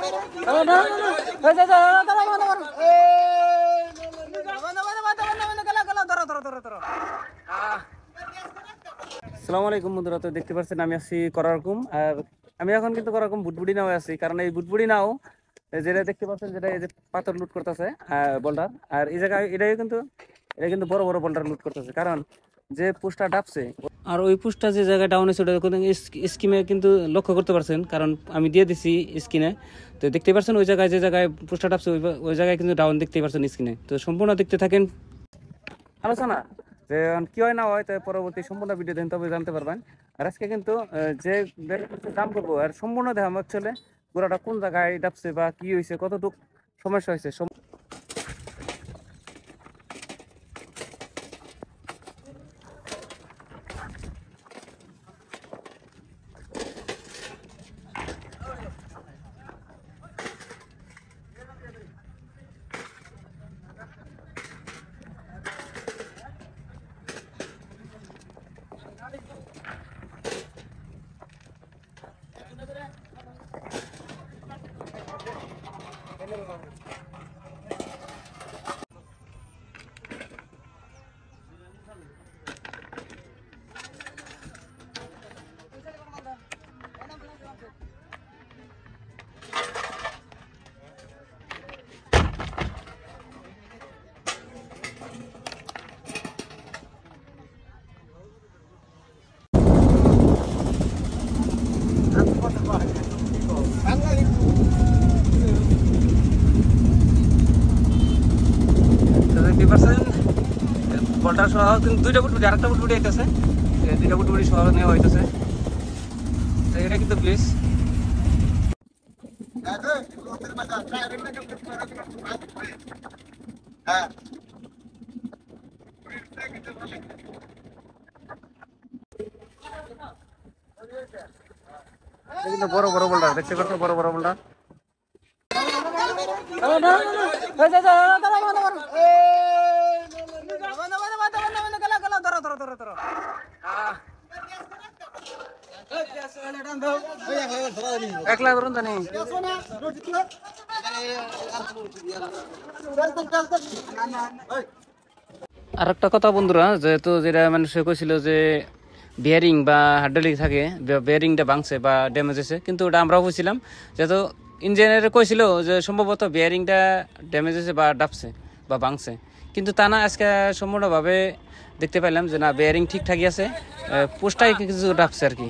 আসসালামু আলাইকুম বন্ধুরা, তো দেখতে পাচ্ছেন আমি আছি করারকুম। আর আমি এখন কিন্তু করারকুম বুটবুড়ি নাও আছি, কারণ এই বুটবুড়ি নাও যেটা দেখতে পাচ্ছেন, যেটা এই যে পাথর লুট করতেছে বোল্ডার। আর এই জায়গায় এটা কিন্তু বড় বড় বোল্ডার লুট করতেছে, কারণ যে পুষ্টা ডাবছে আর ওই পুষ্টা যে জায়গায় ডাউন হয়েছে ওটা স্কিমে কিন্তু লক্ষ্য করতে পারছেন, কারণ আমি দিয়ে দিছি স্ক্রিনে। তো দেখতে পাচ্ছেন ওই জায়গায় যে জায়গায় পুষ্টা ডাবছে ওই জায়গায় কিন্তু ডাউন দেখতে পাচ্ছেন স্ক্রিনে। তো সম্পূর্ণ দেখতে থাকেন আলোচনা, যে কি হয় না হয়, তো পরবর্তী সম্পূর্ণ ভিডিও দেন তবে জানতে পারবেন। আর আজকে কিন্তু যে দাম করবো আর সম্পূর্ণ দেখাম অ্যাকচুয়ালি গোড়াটা কোন জায়গায় ডাবছে বা কি হয়েছে, কতটুকু সমস্যা হয়েছে। বলটার সহ কিন্তু দুইটা বুটবুটি, আরেকটা বুটবুটি আইতেছে, দুইটা বুটবুটি সহ নেওয়া হইতেছে। এটা কিন্তু প্লিজ কিন্তু বড় বড় বোল্ডার দেখতে পাচ্ছ, বড় বড় বোল্ডার। একলা ধরুন জানি। আর একটা কথা বন্ধুরা, যেহেতু যেটা মানুষে কইছিল যে বিয়ারিং বা হাইড্রোলিক থাকে, বিয়ারিংটা ভাঙছে বা ড্যামেজ হয়েছে, কিন্তু ওটা আমরাও কইছিলাম, যেহেতু ইঞ্জিনিয়ারে কইছিল যে সম্ভবত বিয়ারিংটা ড্যামেজ হয়েছে বা ডাবছে বা ভাঙছে, কিন্তু তা না। আজকে সম্পূর্ণভাবে দেখতে পাইলাম যে না, বিয়ারিং ঠিকঠাকই আছে, পোস্টাই কিছু ডাবছে আর কি।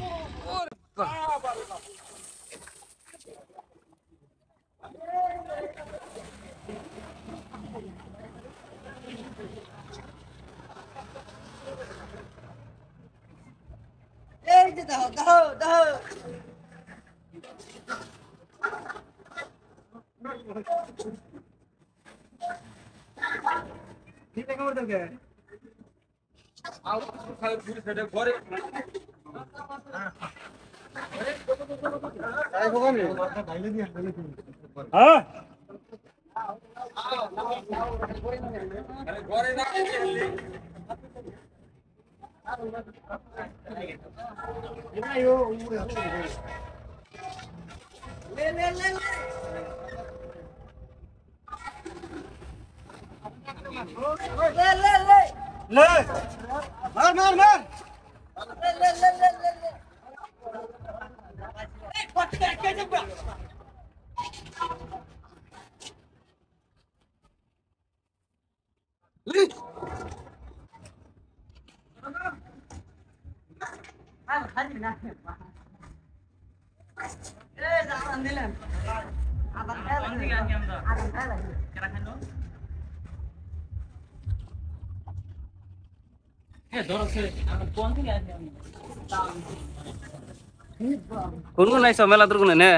কোন কোন আইছো মেলা তোর কোনে নে?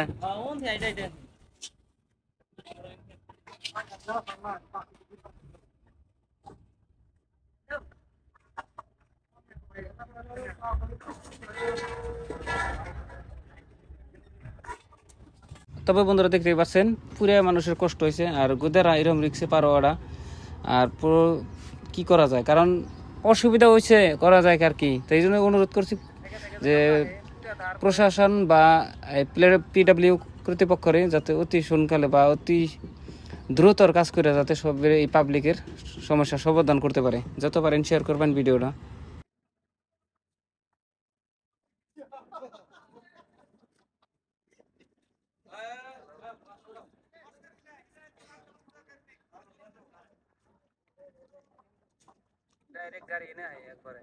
তবে বন্ধুরা দেখতেই পাচ্ছেন পুরা মানুষের কষ্ট হয়েছে, আর গোদেরা এরকম রিক্সে পারো ওরা। আর পুরো কি করা যায়, কারণ অসুবিধা হয়েছে, করা যায় আর কি। তো এই জন্য অনুরোধ করছি যে প্রশাসন বা PW কর্তৃপক্ষরে যাতে অতি সোনকালে বা অতি দ্রুতর কাজ করে যাতে সব এই পাবলিকের সমস্যা সমাধান করতে পারে। যত পারেন শেয়ার করবেন ভিডিওটা। ডাইরেক্ট গাড়ি এনে একবারে